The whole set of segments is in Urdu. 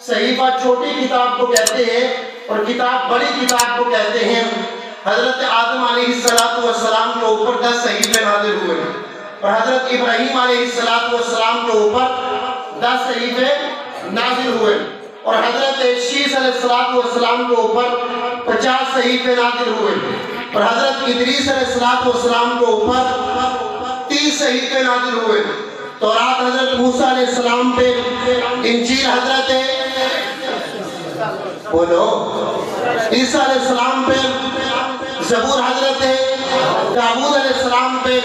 صحیفہ چھوٹی کتاب کو کہتے ہیں اور کتاب بڑی کتاب کو کہتے ہیں۔ حضرت آدم علیہ السلام کے اوپر 10 صحیفے نازل ہوئے اور حضرت ابراہیم علیہ السلام کے اوپر 10 صحیفے نازل ہوئے اور حضرت شیس علیہ السلام کے اوپر 50 صحیفے نازل ہوئے اور حضرت ادریس علیہ السلام کے اوپر 30 صحیفے نازل ہوئے۔ تورات حضرت موسیٰ علیہ السلام پہ، انجیل حضرت عیسیٰ علیہ السلام پہ، زبور حضرت داؤد علیہ السلام پہ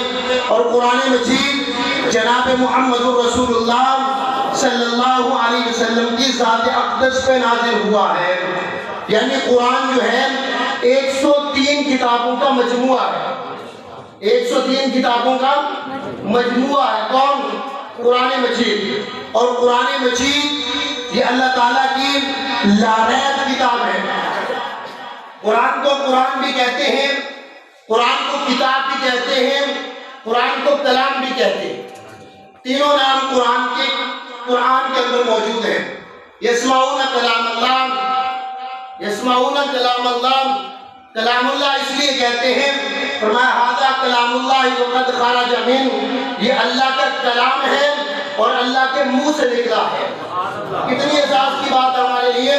اور قرآن مجید جناب محمد رسول اللہ صلی اللہ علیہ وسلم کی ذات اقدس پہ نازل ہوا ہے۔ یعنی قرآن جو ہے 103 کتابوں کا مجموعہ ہے، 103 کتابوں کا مجموعہ ہے۔ کون؟ قرآن مجید۔ اور قرآن مجید یہ اللہ تعالیٰ کی لاریب کتاب ہے۔ قرآن کو قرآن بھی کہتے ہیں، قرآن کو کتاب بھی کہتے ہیں، قرآن کو کلام بھی کہتے ہیں۔ تینوں نام قرآن کے اندر موجود ہیں۔ یسمعون کلام اللہ، یسمعون کلام اللہ، کلام اللہ اس لیے کہتے ہیں، فرمایا ھذا کلام اللہ وقد خرج من، یہ اللہ کا کلام ہے اور اللہ کے منہ سے نکلا ہے۔ کتنی اعزاز کی بات ہے ہمارے لیے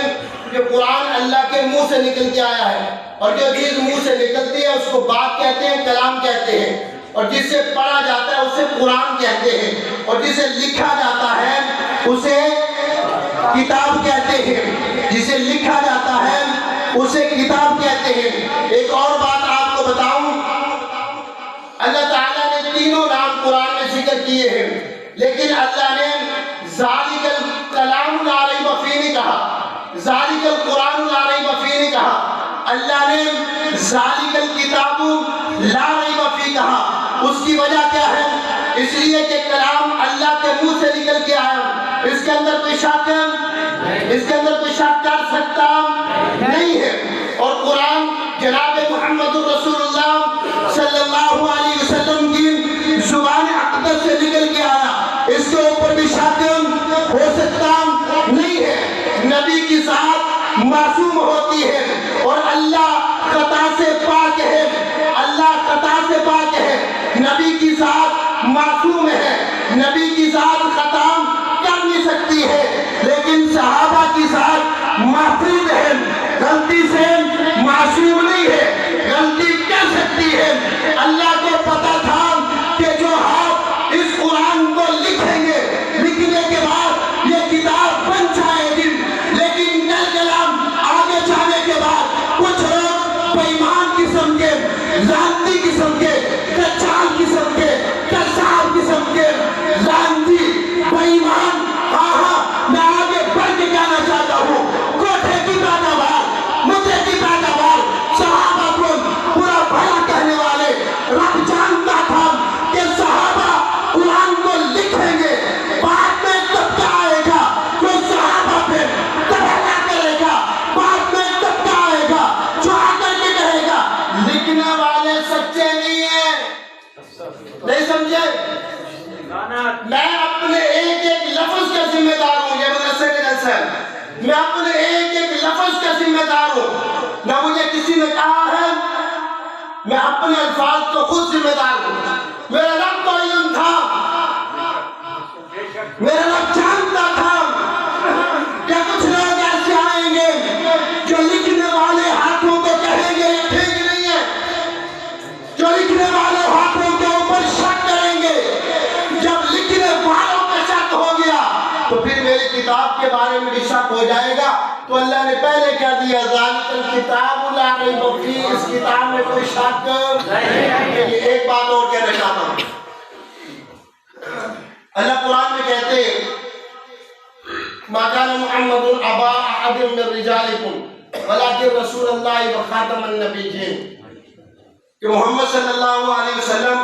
کہ قرآن اللہ کے منہ سے نکل کے آیا ہے، اور جو چیز منہ سے نکلتی ہے اس کو بات کہتے ہیں، کلام کہتے ہیں، اور جس سے پڑھا جاتا ہے اسے قرآن کہتے ہیں، اور جسے لکھا جاتا ہے اسے کتاب کہتے ہیں، جسے لکھا جاتا ہے اسے کتاب کہتے ہیں۔ ایک اور بات آپ کو بتاؤں، اللہ تعالیٰ نے تینوں نام قرآن میں ذکر کیے ہیں، لیکن اللہ نے ذالک الکلام لا ریب فیہ نہیں کہا، ذالک القرآن لا ریب فیہ نہیں کہا، اللہ نے ذالک الکتاب لا ریب فیہ کہا۔ اس کی وجہ کیا ہے؟ اس لیے کہ کلام اللہ کے منہ سے نکل کے آیا، اس کے اندر کوئی شک کر سکتا نہیں ہے۔ اور قرآن جناب محمد رسول اللہ صلی اللہ علیہ وسلم کی زبان اقدس سے نکل کے آیا، اس کے اوپر بھی شک ہو سکتا نہیں ہے۔ نبی کی ذات معصوم ہوتی ہے اور اللہ خطا سے پاک ہے، اللہ خطا سے پاک ہے۔ نبی کی ذات معصوم ہے، نبی کی ذات خطا کر نہیں سکتی ہے، لیکن صحابہ کی ذات محفوظ ہے، غلطی سے معصوم نہیں ہے، غلطی کر سکتی ہے۔ اللہ کو پتا تھا کہ جو آپ اس قرآن کو لکھیں گے، لکھنے کے بعد یہ کتاب بن جائے گی، لیکن کل کلام آگے جانے کے بعد کچھ لوگ بے ایمان قسم کے، لعنتی قسم کے، دجال قسم کے، کذاب قسم کے، لعنتی بے ایمان، میں آگے بڑھ کے کہنا چاہتا ہوں، کوٹھے کی پیداوار، مدرے کی پیداوار، صحابہ کو برا بھلا کہنے والے، رب جانتا تھا کہ صحابہ قرآن کو لکھیں گے، بعد میں طبقہ آئے گا، کوئی صحابہ پہ تباہ کرے گا، بعد میں طبقہ آئے گا جو آ کر کے کہے گا لکھنے والے سچے نہیں ہیں۔ نہیں سمجھے؟ میں اپنے ایک ایک لفظ کا ذمہ دار ہوں، یہ مدرسے کے جلسہ ہے، میں اپنے ایک ایک لفظ کا ذمہ دار ہوں، نہ مجھے کسی نے کہا ہے، میں اپنے الفاظ کو خود ذمہ دار ہوں۔ میرا رب کو علم تھا، میرا رب جانتا تھا کہ کچھ لوگ ایسے آئیں گے جو لکھنے والے ہاتھوں کو کہیں گے یہ ٹھیک نہیں ہے، جو لکھنے والے ہاتھوں کے اوپر شک کریں گے۔ جب لکھنے والوں کا شک ہو گیا تو پھر میری کتاب کے بارے میں بھی شک ہو جائے گا۔ تو اللہ نے پہلے کیا دیا، ذالک الکتاب لا ریب فیہ، اس کتاب میں کوئی شک نہیں۔ ایک بات اور کہنا چاہتا ہوں، اللہ قرآن میں کہتے ہیں ما کان محمد ابا احد من رجالکم ولکن رسول اللہ وخاتم النبیین، کہ محمد صلی اللہ علیہ وسلم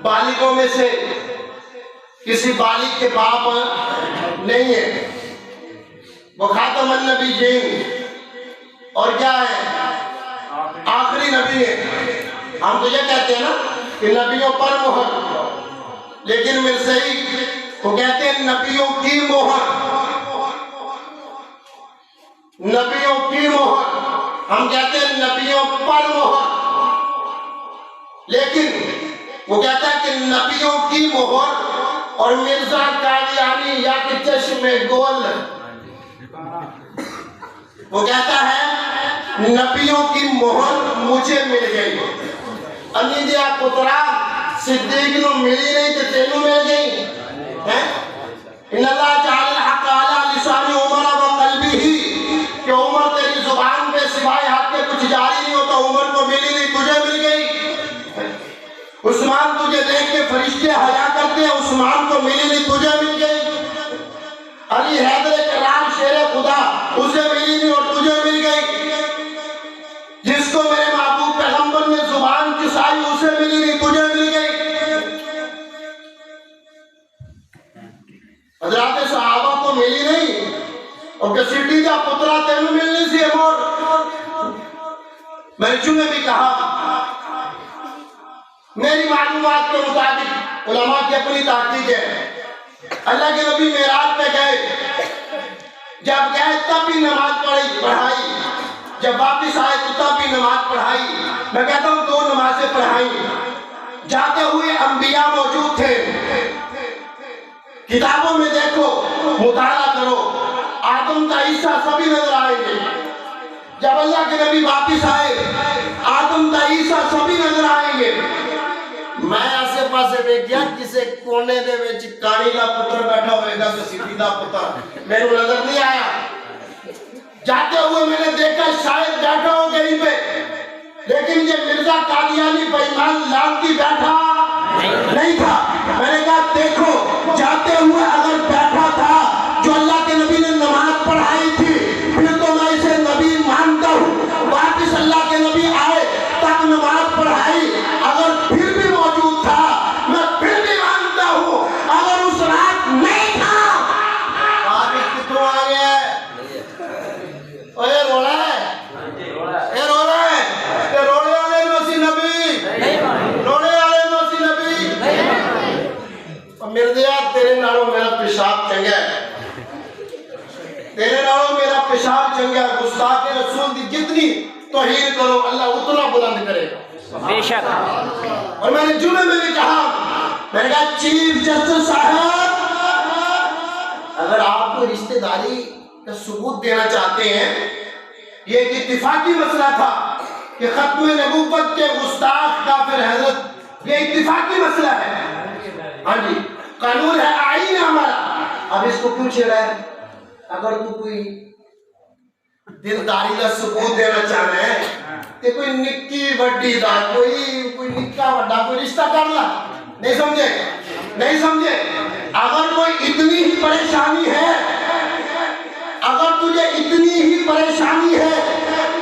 بالغوں میں سے کسی بالغ کے باپ نہیں ہے، وہ خاتم النبیین، اور کیا ہے؟ آخری نبی ہے۔ ہم تو یہ کہتے ہیں نا کہ نبیوں پر مہر، لیکن مرزائی وہ کہتے ہیں نبیوں کی مہر۔ نبیوں کی مہر، ہم کہتے ہیں نبیوں پر مہر، لیکن وہ کہتا ہے کہ نبیوں کی مہر اور مرزا قادیانی یا کہ چشم گول، وہ کہتا ہے نبیوں کی مہر مجھے مل گئی، انی دیا پترا صدیق نو ملی نہیں تو تینوں مل گئی۔ ان اللہ جعل الحق علی لسان عمر و قلبہ، کہ عمر تیری زبان پہ سوائے حق کے کچھ جاری نہیں ہوتا، عمر کو ملی نہیں تجھے مل گئی۔ عثمان تجھے دیکھ کے فرشتے حیا کرتے ہیں، عثمان کو ملی نہیں تجھے مل گئی۔ علی حیدر کرام شیر خدا، اسے ملی نہیں اور تجھے مل گئی۔ جس کو میرے محبوب پیغمبر نے زبان کسائی، اسے ملی نہیں تجھے مل گئی۔ حضرات صحابہ کو ملی نہیں، اور کسیٹی کا پترا تینوں ملنی سی امور۔ میں نے چونکہ بھی کہا میری معلومات کے مطابق، علماء کی اپنی تحقیق ہے، اللہ کے نبی معراج پہ گئے، جب گئے تب بھی نماز پڑھائی، جب واپس آئے تو تب بھی نماز پڑھائی۔ میں کہتا ہوں 2 نمازیں پڑھائی۔ جاتے ہوئے انبیاء موجود تھے، کتابوں میں دیکھو، مطالعہ کرو، آدم تا عیسیٰ سبھی نظر آئیں گے۔ جب اللہ کے نبی واپس آئے، آدم تا عیسیٰ سبھی نظر آئیں گے۔ میں آسے پاسے دیکھیا کسے کونے دے وچ کانی دا پتر بیٹھا ہوئے گا تو سیدھی دا پتر میرے نظر نہیں آیا۔ جاتے ہوئے میں نے دیکھا شاید بیٹھا ہو کہیں پہ، لیکن یہ مرزا قادیانی بے ایمان لانتی بیٹھا نہیں تھا۔ میں نے کہا دیکھو، جاتے ہوئے اگر بیٹھا تھا جو اللہ کے نبی نے نماز پڑھائی تھی، پھر تو میں اسے نبی مانتا ہوں۔ واپس اللہ کے نبی آئے تب نماز پڑھائی، اگر پھر بھی موجود تھا میں پھر بھی مانتا ہوں۔ اگر اس رات نہیں تھا واپس کتوں آ گیا ہے؟ اے رو رہا ہے، اے رو رہا ہے کہ روڑے والے نوسی نبی، روڑے والے نوسی نبی۔ اور مرزیا تیرے نالوں میرا پیشاب چنگا ہے، تیرے نالوں میرا پیشاب چنگا ہے۔ گستاخ رسول دی جتنی توہین کرو اللہ اتنا بلند کرے گا بے شک۔ اور میں نے جمعے میں بھی کہا، میں نے کہا چیف جسٹس صاحب، اگر آپ کو رشتہ داری کا ثبوت دینا چاہتے ہیں، یہ ایک اتفاقی مسئلہ تھا کہ ختم نبوت کے گستاخ کافر حضرت، یہ اتفاقی مسئلہ ہے، ہاں جی قانون ہے، آئین ہے ہمارا۔ اب اس کو کیوں چھیڑا ہے؟ اگر تو کوئی دلداری کا ثبوت دینا چاہنا ہے کہ کوئی نکی وڈی دا کوئی نکا وڈا کوئی رشتہ کر لا، نہیں سمجھے، نہیں سمجھے۔ اگر کوئی اتنی ہی پریشانی ہے، اگر تجھے اتنی ہی پریشانی ہے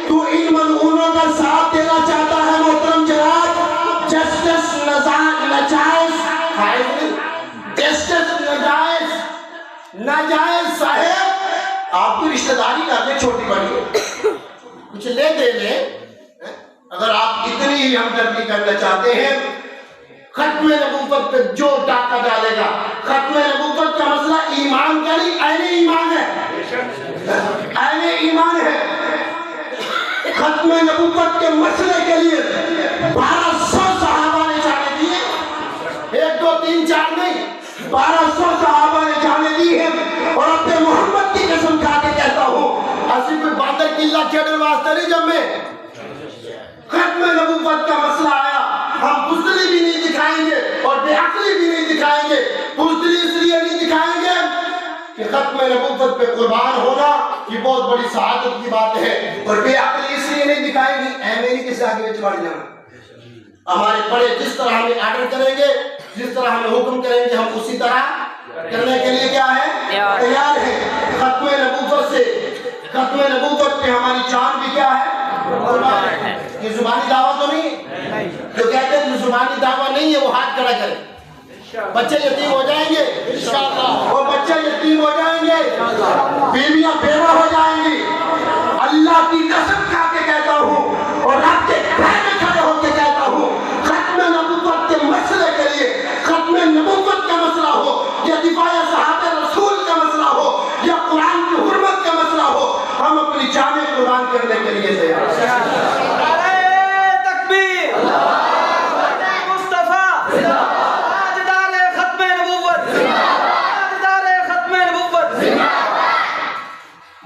تو ان ملعونوں کا ساتھ دینا چاہتا ہے محترم جناب جسٹس ناجائز صاحب، آپ کی رشتہ داری کرنے چھوٹی بڑی ہے، کچھ لے دے لیں۔ اگر آپ اتنی ہی ہمدردی کرنا چاہتے ہیں، ختم نبوت پہ جو ڈاکہ ڈالے گا، ختم نبوت کا مسئلہ ایمان کا نہیں، عین ایمان ہے، عین ایمان ہے۔ ختم نبوت کے مسئلے کے لیے 1200 صحابہ نے جانے دیے، 1 2 3 4 نہیں، 1200 صحابہ نے جانے دی ہے۔ اور اپنے محمد کی قسم کھا کے کہتا ہوں، ایسی کوئی باندر قلعہ کھیڑنے واسطے نہیں جب میں ختم نبوت کا مسئلہ آیا، ہم بزدلی بھی نہیں دکھائیں گے اور بے عقلی بھی نہیں دکھائیں گے۔ بزدلی اس لیے نہیں دکھائیں گے کہ ختم نبوت پہ قربان ہونا یہ بہت بڑی سعادت کی بات ہے، اور بے عقلی اس لیے نہیں دکھائیں گے میری کسی آگے میں چڑھ جانا۔ ہمارے بڑے جس طرح ہمیں آرڈر کریں گے، جس طرح ہمیں حکم کریں گے، ہم اسی طرح کرنے کے لیے کیا ہے؟ تیار ہے۔ ختم نبوت سے، ختم نبوت پہ ہماری جان بھی کیا ہے؟ قربان ہے۔ یہ زبانی دعویٰ تو نہیں، جو کہتے ہیں زبانی دعویٰ نہیں ہے وہ ہاتھ کھڑا کرے۔ بچے یتیم ہو جائیں گے انشاءاللہ، وہ بچے یتیم ہو جائیں گے، بیویاں بیوہ ہو جائیں گی۔ اللہ کی قسم کھا کے کہتا ہوں اور آپ کے گھر میں کھڑے ہو کے کہتا ہوں، ختم نبوت کے مسئلے کے لیے، ختم نبوت کا مسئلہ ہو یا دفاع صحابہ رسول کا مسئلہ ہو یا قرآن کی حرمت کا مسئلہ ہو، ہم اپنی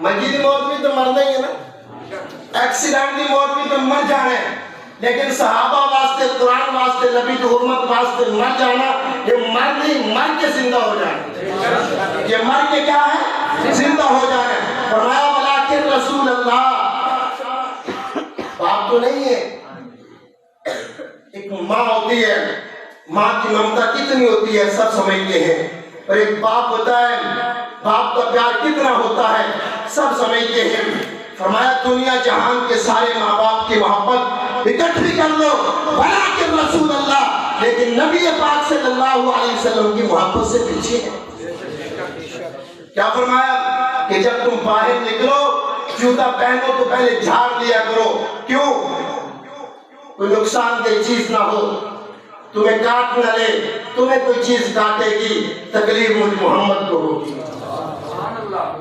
منجی دی موت بھی تو مرنا ہی ہے نا، ایکسیڈنٹ دی موت بھی تو مر جانا ہے، لیکن صحابہ واسطے، قرآن واسطے، نبی کی حرمت واسطے مر جانا، یہ مر نہیں، مر کے زندہ ہو جانا، یہ مر کے کیا ہے؟ زندہ ہو جانا ہے۔ فرمایا ولیکن رسول اللہ، باپ تو نہیں ہے، ایک ماں ہوتی ہے، ماں کی ممتا کتنی ہوتی ہے سب سمجھتے ہیں، اور ایک باپ ہوتا ہے، باپ کا پیار کتنا ہوتا ہے سب سمجھتے ہیں۔ فرمایا دنیا جہان کے سارے ماں باپ کی محبت اکٹھی کر لو ولیکن رسول اللہ، لیکن نبی پاک صلی اللہ علیہ وسلم کی محبت سے پیچھے ہے۔ کیا فرمایا کہ جب تم باہر نکلو جوتا پہنو تو پہلے جھاڑ لیا کرو، کیوں؟ کوئی نقصان دہ چیز نہ ہو، تمہیں کاٹ نہ لے، تمہیں کوئی چیز کاٹے گی تکلیف مجھ محمد کو ہوگی،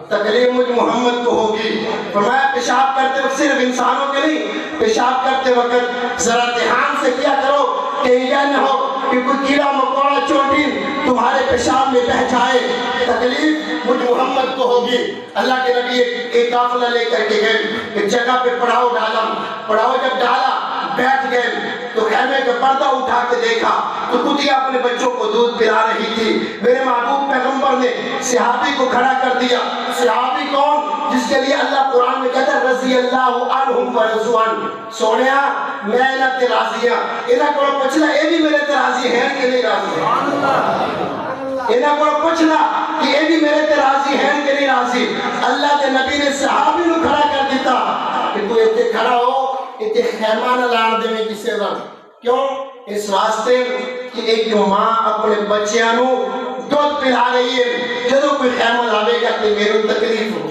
تکلیف مجھ محمد کو ہوگی۔ فرمایا پیشاب کرتے وقت صرف انسانوں کے نہیں، پیشاب کرتے وقت ذرا دھیان سے کیا کرو کہ یہ نہ ہو کہ کوئی کیڑا مکوڑا چوٹی تمہارے پیشاب میں بہ جائے، تکلیف مجھ محمد کو ہوگی۔ اللہ کے نبی ایک قافلہ لے کر کے گئے، ایک جگہ پہ پڑاؤ ڈالا، پڑاؤ جب ڈالا بیٹھ گئے تو خیمے کا پردہ اٹھا کے دیکھا تو کتیا اپنے بچوں کو دودھ پلا رہی تھی۔ میرے محبوب پیغمبر نے صحابی کو کھڑا کر دیا۔ صحابی کون؟ جس کے لیے اللہ قرآن میں کہتا ہے رضی اللہ عنہم ورضوان، سونیا میں انہاں تے راضی ہاں۔ انہاں کو پوچھنا اے بھی میرے تے راضی ہیں کہ نہیں راضی ہیں؟ انہاں کو پوچھنا کہ اے بھی میرے تے راضی ہیں کہ نہیں راضی؟ اللہ کے نبی نے صحابی کو کھڑا کر دیتا کہ تو ایتھے کھڑا ہو، ایتھے خیمہ نہ لان دے میں کسے دا، کیوں؟ اس واسطے کہ ایک ماں اپنے بچیاں نو دودھ پلا رہی ہے، جدوں کوئی خیمہ لاوے گا کہ میرے تکلیف ہو،